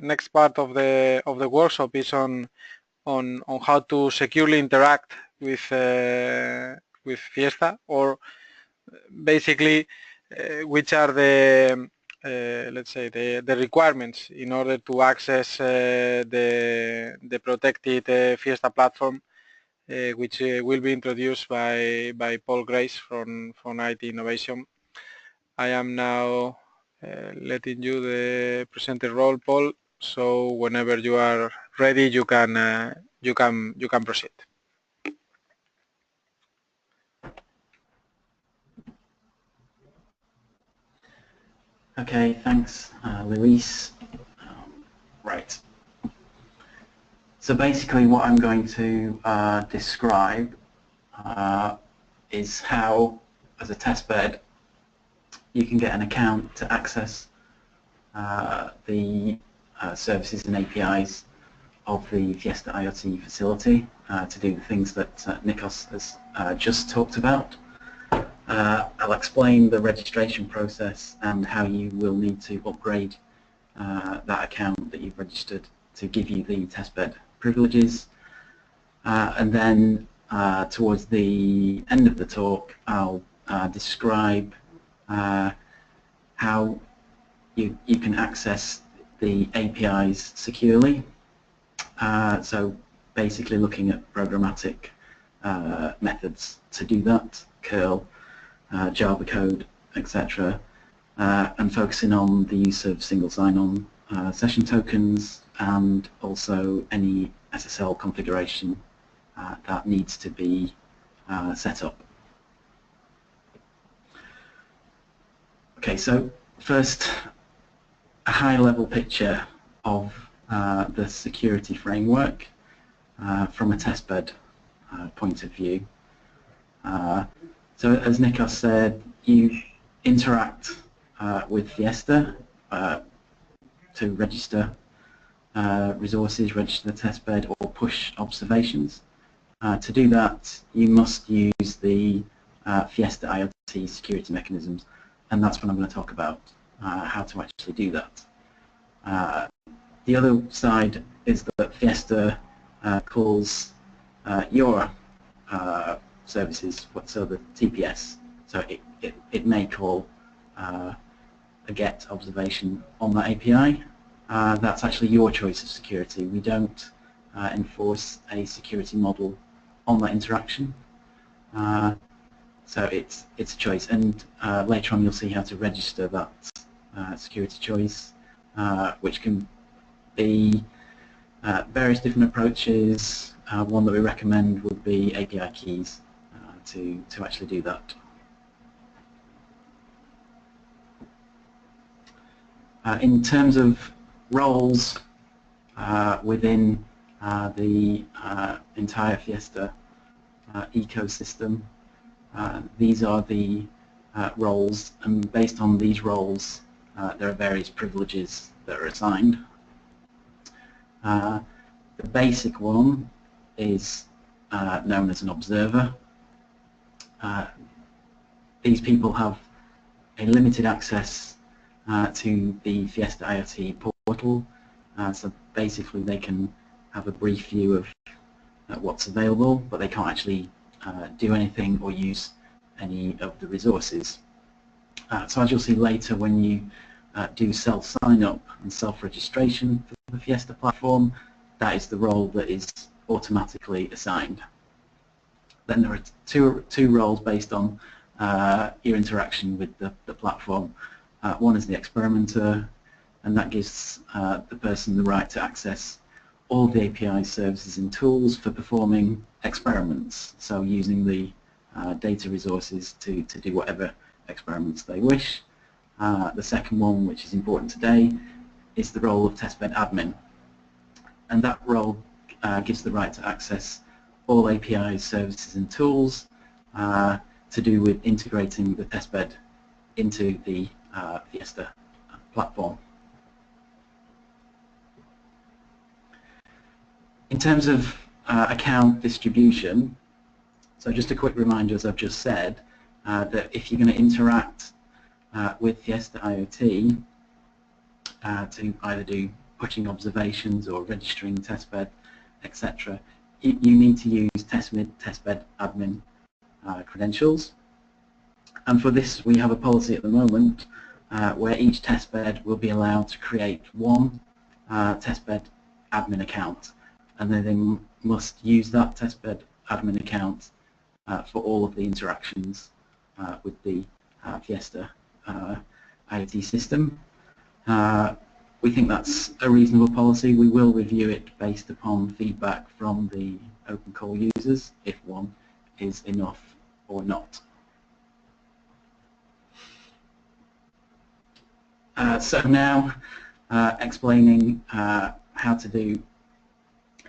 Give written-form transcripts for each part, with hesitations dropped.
next part of the workshop is on how to securely interact with Fiesta, or basically which are the let's say the requirements in order to access the protected Fiesta platform, which will be introduced by Paul Grace from IT Innovation. I am now letting you the presenter role, Paul. So whenever you are ready, you can proceed. Okay, thanks, Luis. Right. So basically, what I'm going to describe is how, as a testbed, you can get an account to access the services and APIs of the FIESTA IoT facility to do the things that Nikos has just talked about. I'll explain the registration process and how you will need to upgrade that account that you've registered to give you the testbed privileges. And then towards the end of the talk, I'll describe how you can access the APIs securely. So basically looking at programmatic methods to do that, curl, Java code, etc., and focusing on the use of single sign-on session tokens and also any SSL configuration that needs to be set up. Okay, so first, a high-level picture of the security framework from a testbed point of view. So as Nikos said, you interact with Fiesta to register resources, register the testbed, or push observations. To do that, you must use the Fiesta IoT security mechanisms, and that's what I'm going to talk about, how to actually do that. The other side is that Fiesta calls your services, so the TPS. So it may call a GET observation on that API. That's actually your choice of security. We don't enforce a security model on that interaction. So it's a choice, and later on you'll see how to register that security choice, which can be various different approaches. One that we recommend would be API keys to actually do that. In terms of roles within the entire Fiesta ecosystem, these are the roles, and based on these roles there are various privileges that are assigned. The basic one is known as an observer. These people have a limited access to the Fiesta IoT portal, so basically they can have a brief view of what's available, but they can't actually do anything or use any of the resources. So as you'll see later, when you do self-sign-up and self-registration for the Fiesta platform, that is the role that is automatically assigned. Then there are two roles based on your interaction with the platform. One is the experimenter, and that gives the person the right to access all the API services and tools for performing experiments, so using the data resources to do whatever experiments they wish. The second one, which is important today, is the role of testbed admin, and that role gives the right to access all API services and tools to do with integrating the testbed into the Fiesta platform. In terms of account distribution, so just a quick reminder, as I've just said, that if you're going to interact with Fiesta IoT to either do pushing observations or registering testbed, etc., you need to use testbed admin credentials. And for this, we have a policy at the moment where each testbed will be allowed to create one testbed admin account, and then they must use that testbed admin account for all of the interactions with the FIESTA IoT system. We think that's a reasonable policy. We will review it based upon feedback from the open call users if one is enough or not. So now explaining how to do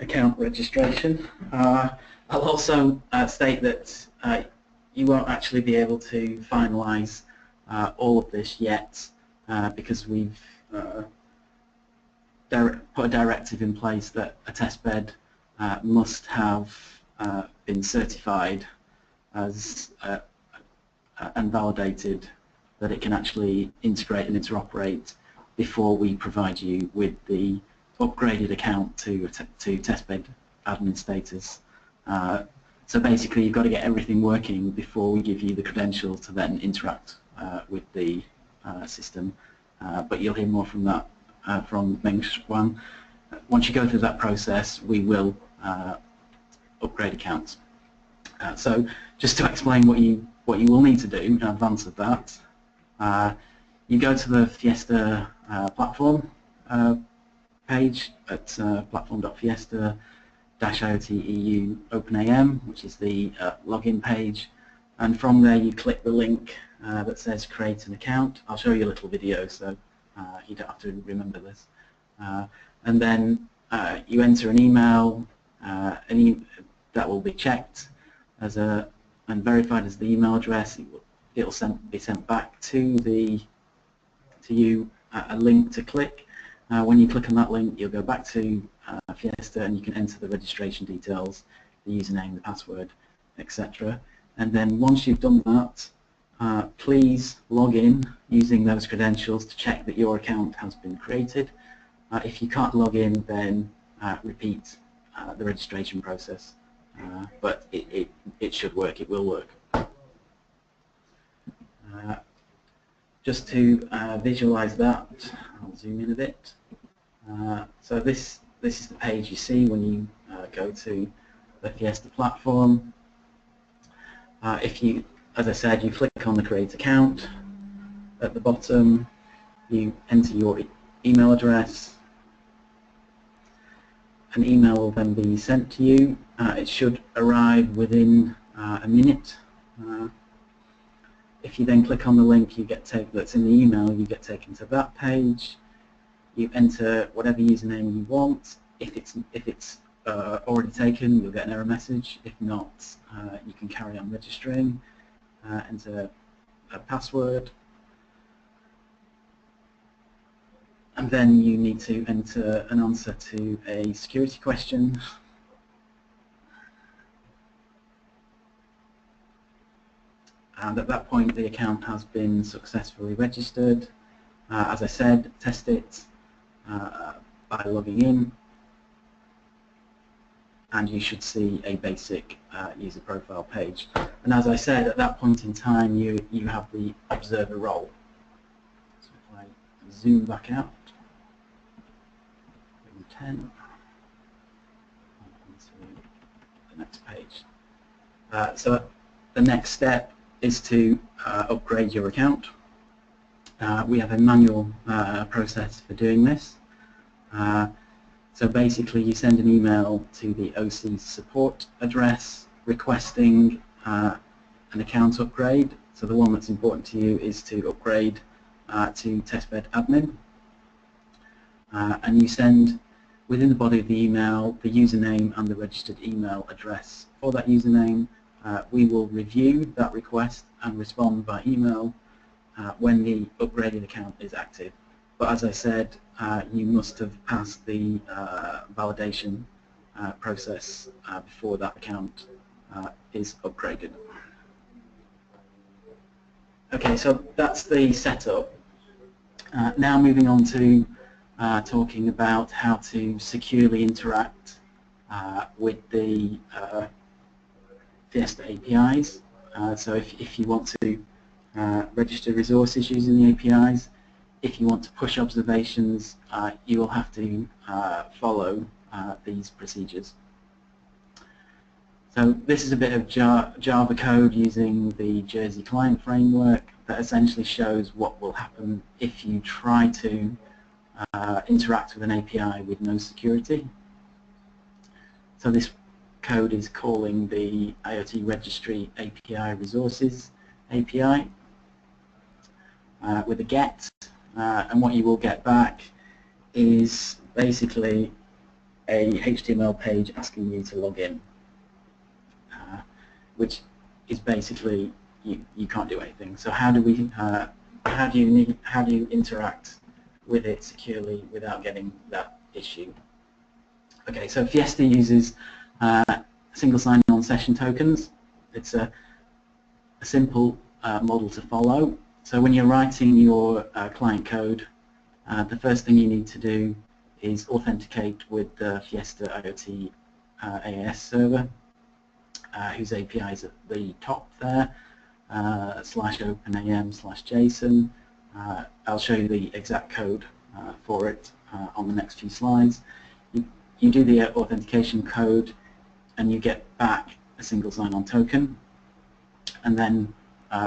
account registration. I'll also state that you won't actually be able to finalize all of this yet because we've put a directive in place that a testbed must have been certified as and validated that it can actually integrate and interoperate before we provide you with the upgraded account to testbed admin status. So basically you've got to get everything working before we give you the credentials to then interact with the system. But you'll hear more from that from Meng-Xuan. Once you go through that process, we will upgrade accounts. So just to explain what you will need to do in advance of that, you go to the FIESTA platform page at platform.fiesta-IoT EU OpenAM, which is the login page, and from there you click the link that says create an account. I'll show you a little video so you don't have to remember this. And then you enter an email that will be checked as and verified as the email address. It will be sent back to you a link to click. When you click on that link, you'll go back to FIESTA and you can enter the registration details, the username, the password, etc. And then once you've done that, please log in using those credentials to check that your account has been created. If you can't log in, then repeat the registration process. But it should work, it will work. Just to visualize that, I'll zoom in a bit. So this is the page you see when you go to the FIESTA platform. If you, as I said, you click on the create account. At the bottom, you enter your email address. An email will then be sent to you. It should arrive within a minute. If you then click on the link that's in the email, you get taken to that page. You enter whatever username you want. If it's already taken, you'll get an error message. If not, you can carry on registering. Enter a password. And then you need to enter an answer to a security question. And at that point, the account has been successfully registered. As I said, test it by logging in, and you should see a basic user profile page. And as I said, at that point in time, you have the observer role. So if I zoom back out, 10, onto the next page. So the next step is to upgrade your account. We have a manual process for doing this. So basically you send an email to the OC support address requesting an account upgrade. So the one that's important to you is to upgrade to testbed admin. And you send within the body of the email the username and the registered email address for that username. We will review that request and respond by email when the upgraded account is active. But as I said, you must have passed the validation process before that account is upgraded. Okay, so that's the setup. Now moving on to talking about how to securely interact with the FIESTA APIs. So if you want to register resources using the APIs, if you want to push observations, you will have to follow these procedures. So this is a bit of Java code using the Jersey client framework that essentially shows what will happen if you try to interact with an API with no security. So this code is calling the IoT registry API resources API with a get, and what you will get back is basically a HTML page asking you to log in, which is basically you can't do anything. So how do you interact with it securely without getting that issue? Okay, so FIESTA uses single sign-on session tokens. It's a simple model to follow. So when you're writing your client code, the first thing you need to do is authenticate with the FIESTA IoT AAS server, whose API is at the top there, /openam/JSON. I'll show you the exact code for it on the next few slides. You do the authentication code and you get back a single sign-on token, and then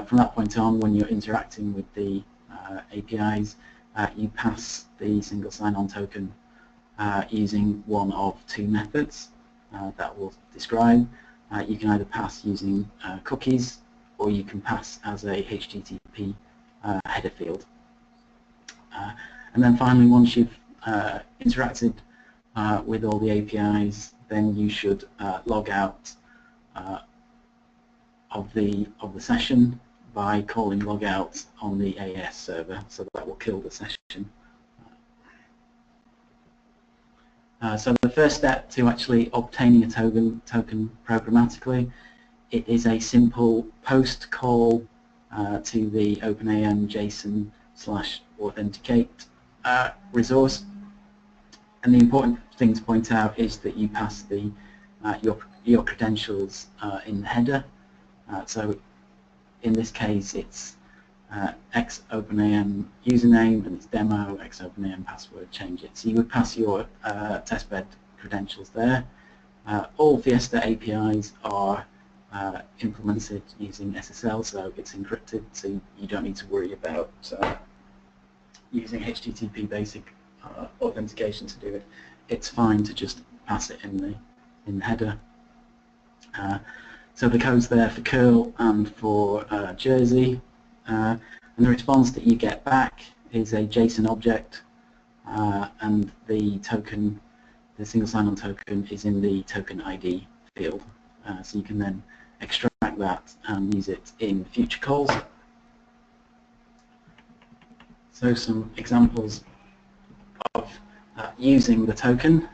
from that point on, when you're interacting with the APIs, you pass the single sign-on token using one of two methods that we'll describe. You can either pass using cookies, or you can pass as a HTTP header field. And then finally, once you've interacted with all the APIs, then you should log out of the session by calling logout on the AAS server, so that will kill the session. So the first step to actually obtaining a token programmatically, it is a simple post call to the OpenAM JSON/authenticate resource. And the important thing to point out is that you pass the your credentials in the header. So in this case, it's XOpenAM username and it's demo, XOpenAM password, change it. So you would pass your testbed credentials there. All FIESTA APIs are implemented using SSL, so it's encrypted, so you don't need to worry about using HTTP basic authentication to do it. It's fine to just pass it in the header. So the code's there for curl and for Jersey, and the response that you get back is a JSON object, and the token, the single sign-on token, is in the token ID field. So you can then extract that and use it in future calls. So some examples of using the token.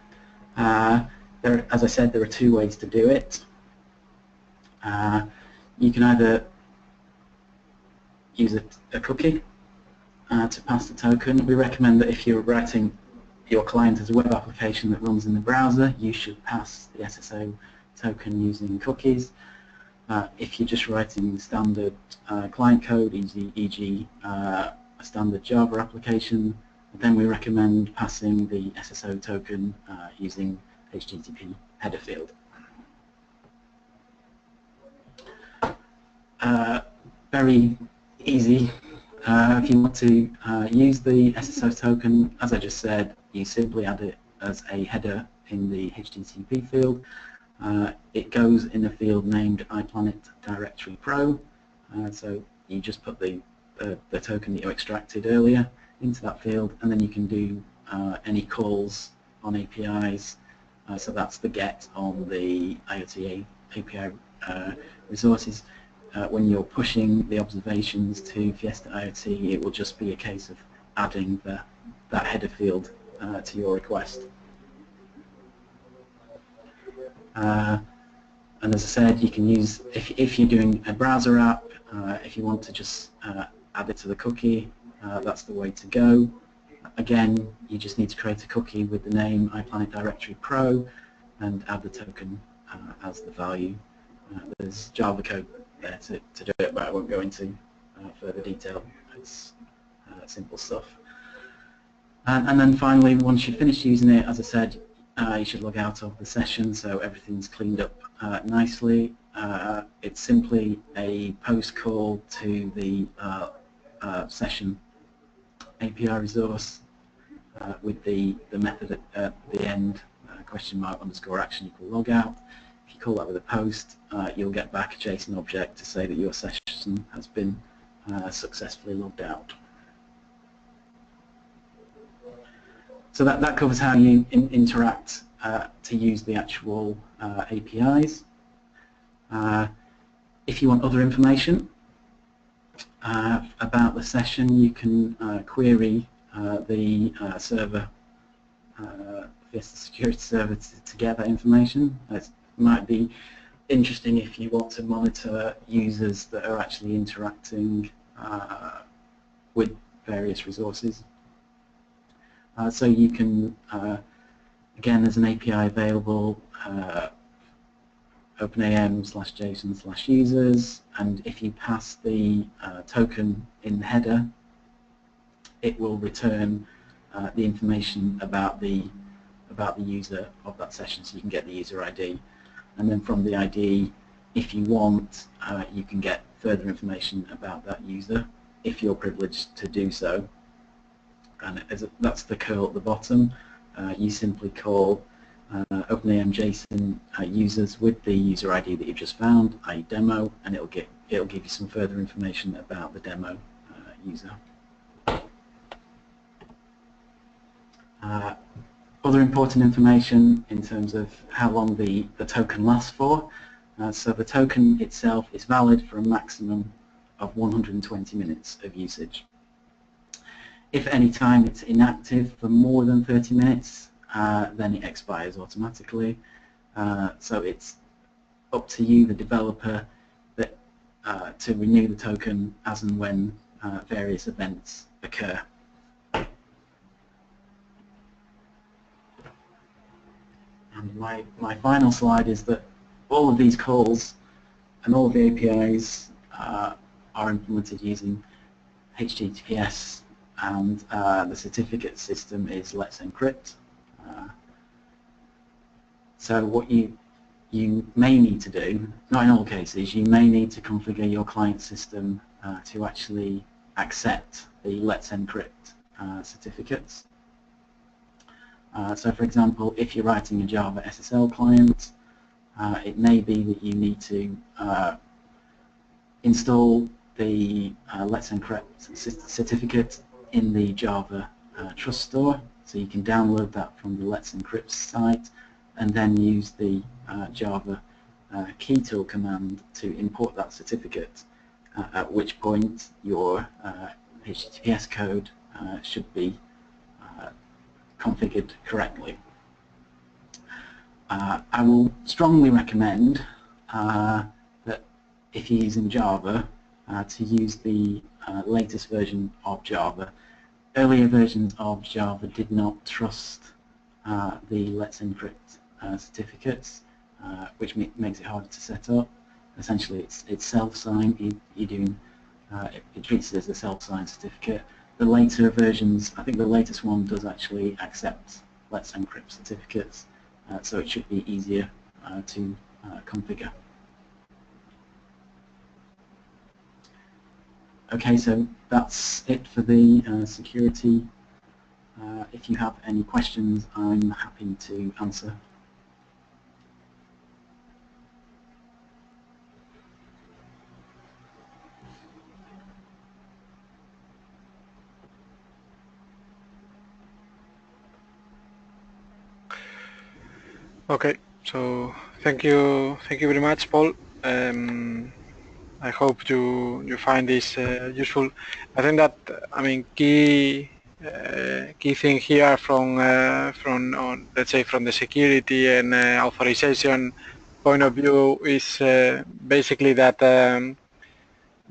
As I said, there are two ways to do it. You can either use a cookie to pass the token. We recommend that if you're writing your client as a web application that runs in the browser, you should pass the SSO token using cookies. If you're just writing standard client code, e.g. a standard Java application, then we recommend passing the SSO token using HTTP header field. Very easy. If you want to use the SSO token, as I just said, you simply add it as a header in the HTTP field. It goes in a field named iPlanet Directory Pro. So you just put the token that you extracted earlier into that field, and then you can do any calls on APIs. So that's the get on the IoT API resources. When you're pushing the observations to FIESTA IoT, it will just be a case of adding that header field to your request. And as I said, you can use, if you're doing a browser app, if you want to just add it to the cookie, that's the way to go. Again, you just need to create a cookie with the name iPlanet Directory Pro and add the token as the value. There's Java code there to do it, but I won't go into further detail. It's simple stuff. And then finally, once you've finished using it, as I said, you should log out of the session so everything's cleaned up nicely. It's simply a post call to the session API resource with the method at the end, !_action = logout. If you call that with a post, you'll get back a JSON object to say that your session has been successfully logged out. So that covers how you interact to use the actual APIs. If you want other information about the session, you can query the server, FIESTA security server to get that information. It might be interesting if you want to monitor users that are actually interacting with various resources. So you can, again, there's an API available, openam/json/users, and if you pass the token in the header, it will return the information about the user of that session, so you can get the user ID, and then from the ID, if you want, you can get further information about that user if you're privileged to do so. And that's the curl at the bottom. You simply call OpenAM JSON users with the user ID that you've just found, i.e. demo, and it'll give you some further information about the demo user. Other important information in terms of how long the token lasts for. So the token itself is valid for a maximum of 120 minutes of usage. If at any time it's inactive for more than 30 minutes, then it expires automatically. So it's up to you, the developer, to renew the token as and when various events occur. And my final slide is that all of these calls and all of the APIs are implemented using HTTPS, and the certificate system is Let's Encrypt. So what you may need to do, not in all cases, you may need to configure your client system to actually accept the Let's Encrypt certificates. So for example, if you're writing a Java SSL client, it may be that you need to install the Let's Encrypt certificate in the Java Trust Store, so you can download that from the Let's Encrypt site and then use the Java keytool command to import that certificate, at which point your HTTPS code should be configured correctly. I will strongly recommend that if you're using Java, to use the latest version of Java. Earlier versions of Java did not trust the Let's Encrypt certificates, which makes it harder to set up. Essentially, it's self-signed. It treats it as a self-signed certificate. The later versions, I think the latest one does actually accept Let's Encrypt certificates, so it should be easier to configure. Okay, so that's it for the security. If you have any questions, I'm happy to answer. Okay, so thank you very much, Paul. I hope you find this useful. I think that, I mean, key thing here from let's say from the security and authorization point of view is basically that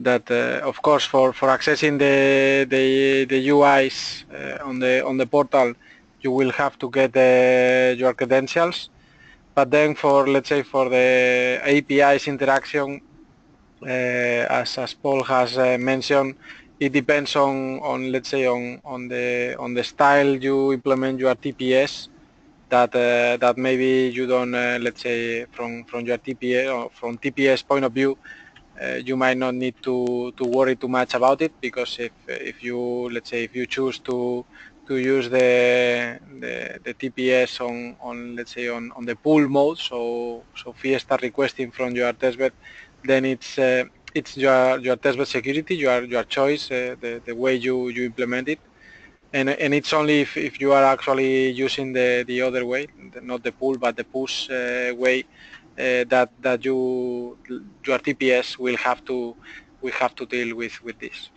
of course for accessing the UIs on the portal, you will have to get your credentials. But then for, let's say, for the APIs interaction, as Paul has mentioned, it depends on let's say on the style you implement your TPS. That maybe you don't, let's say, from your TPS or from TPS point of view, you might not need to worry too much about it, because if you, let's say, if you choose to use the TPS on let's say on the pull mode, so Fiesta requesting from your testbed, then it's your testbed security, your choice, the way you implement it. And it's only if you are actually using the other way, not the pull but the push way, that your TPS will have to deal with this.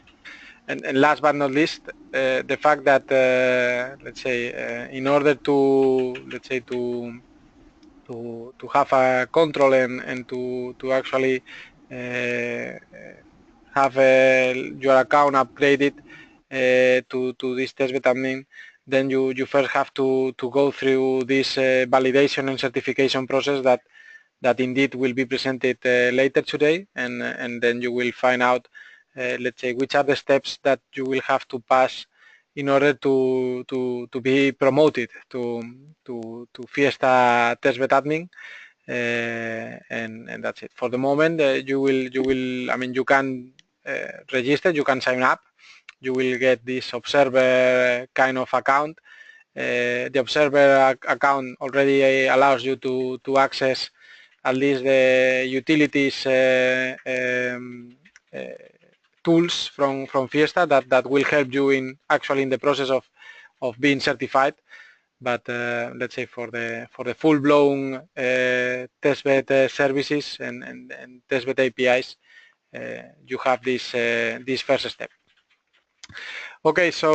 And last but not least, the fact that let's say in order to, let's say, to have a control and to actually have your account upgraded to this testbed admin, then you first have to go through this validation and certification process that indeed will be presented later today, and then you will find out, let's say, which are the steps that you will have to pass in order to be promoted to Fiesta testbed admin. And that's it. For the moment, you will, I mean, you can register, you can sign up, you will get this observer kind of account. The observer account already allows you to access at least the utilities tools from Fiesta that will help you in the process of being certified. But let's say for the full-blown testbed services and testbed APIs, you have this first step. Okay, so